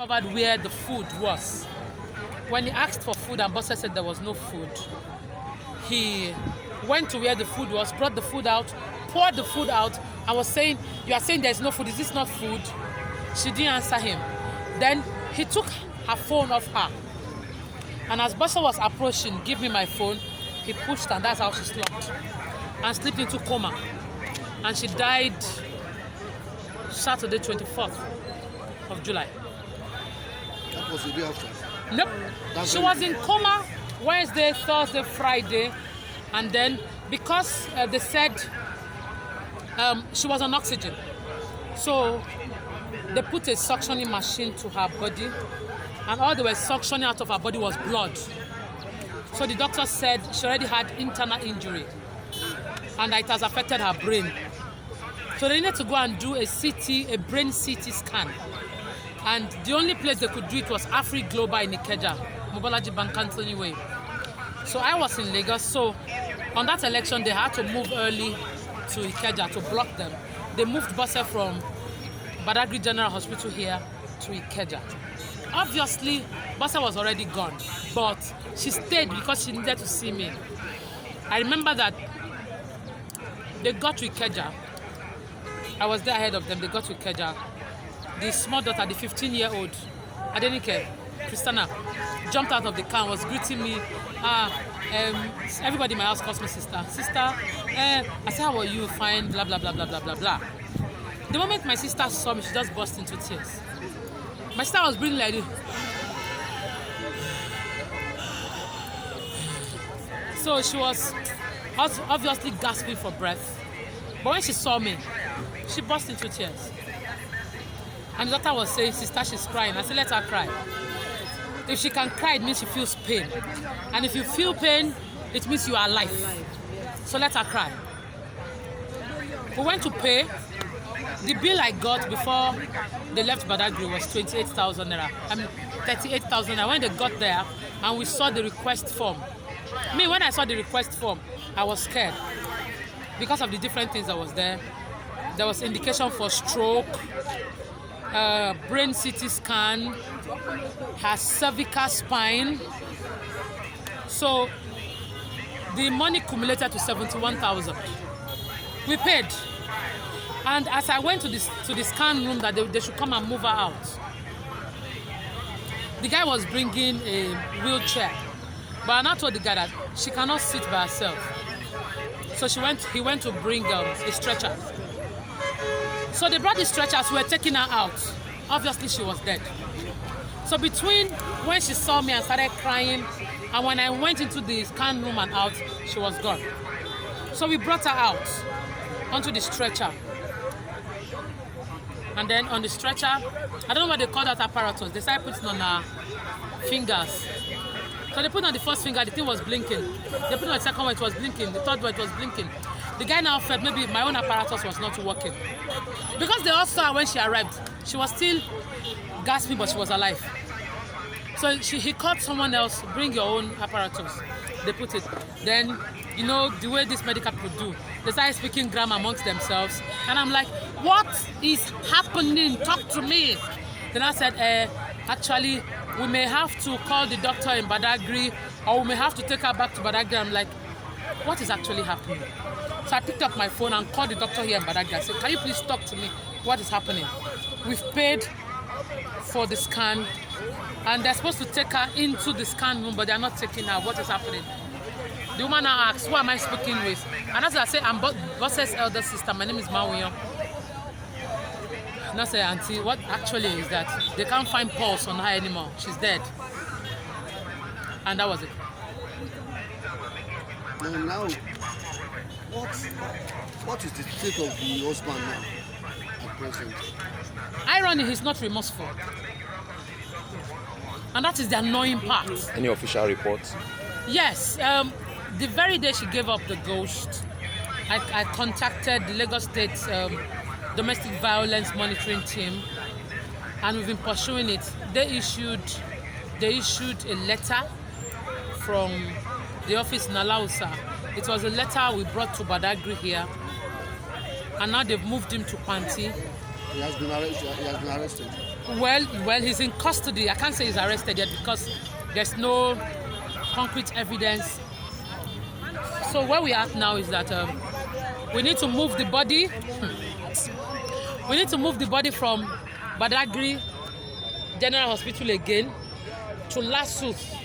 Covered where the food was. When he asked for food and Bossa said there was no food, he went to where the food was, brought the food out, poured the food out, and was saying, "You are saying there's no food. Is this not food?" She didn't answer him. Then he took her phone off her. And as Bossa was approaching, "Give me my phone," he pushed, and that's how she slumped and slipped into coma. And she died Saturday, 24th of July. That was the day after. Nope. She was in coma Wednesday, Thursday, Friday, and then because they said she was on oxygen, so they put a suctioning machine to her body, and all they were suctioning out of her body was blood. So the doctor said she already had internal injury and that it has affected her brain. So they needed to go and do a brain CT scan. And the only place they could do it was Afri Global in Ikeja, Mobolaji Bank Anthony Way. So I was in Lagos, so on that election they had to move early to Ikeja to block them. They moved Bossa from Badagry General Hospital here to Ikeja. Obviously, Bossa was already gone, but she stayed because she needed to see me. I remember that they got to Ikeja. I was there ahead of them. They got to Ikeja. The small daughter, the 15-year-old, Adenike, Christina, jumped out of the car and was greeting me. Everybody in my house calls me sister. Sister, I said, "How are you? Fine, blah, blah, blah, blah, blah, blah, blah." The moment my sister saw me, she just burst into tears. My sister was breathing like this. So she was obviously gasping for breath. But when she saw me, she burst into tears. And the doctor was saying, "Sister, she's crying." I said, "Let her cry. If she can cry, it means she feels pain. And if you feel pain, it means you are alive. So let her cry." We went to pay. The bill I got before they left Badagry was 28,000 naira. 38,000 naira. When they got there and we saw the request form. When I saw the request form, I was scared because of the different things that was there. There was indication for stroke, brain CT scan, her cervical spine. So the money cumulated to 71,000. We paid. And as I went to the scan room that they should come and move her out, the guy was bringing a wheelchair. But I now told the guy that she cannot sit by herself. So he went to bring a stretcher. So they brought the stretchers, we were taking her out. Obviously she was dead. So between when she saw me and started crying and when I went into the scan room and out, she was gone. So we brought her out onto the stretcher. And then on the stretcher, I don't know what they call that apparatus. They started putting on her fingers. So they put on the first finger, the thing was blinking. They put on the second one, it was blinking. The third one, it was blinking. The guy now felt maybe my own apparatus was not working. Because they all saw her when she arrived. She was still gasping, but she was alive. So he called someone else, "Bring your own apparatus." They put it. Then, you know, the way these medical people do, they started speaking grammar amongst themselves. And I'm like, "What is happening? Talk to me." Then I said, "Actually, we may have to call the doctor in Badagry, or we may have to take her back to Badagry." I'm like, what is actually happening? So I picked up my phone and called the doctor here in Badagry. I said, "Can you please talk to me? What is happening? We've paid for the scan, and they're supposed to take her into the scan room, but they're not taking her. What is happening?" The woman now asks, "Who am I speaking with?" And as I say, "I'm Bossa's elder sister. My name is Mauyon." And I say, "Auntie, what actually is that? They can't find pulse on her anymore. She's dead." And that was it. Now, what is the state of the husband now at present? Irony, he's not remorseful. And that is the annoying part. Any official reports? Yes. The very day she gave up the ghost, I contacted the Lagos State Domestic Violence Monitoring Team, and we've been pursuing it. They issued a letter from the office in Alausa. It was a letter we brought to Badagry here, and now they've moved him to Panti. He has been arrested. Well, he's in custody. I can't say he's arrested yet because there's no concrete evidence. So where we are now is that we need to move the body. We need to move the body from Badagry General Hospital again to Lasuth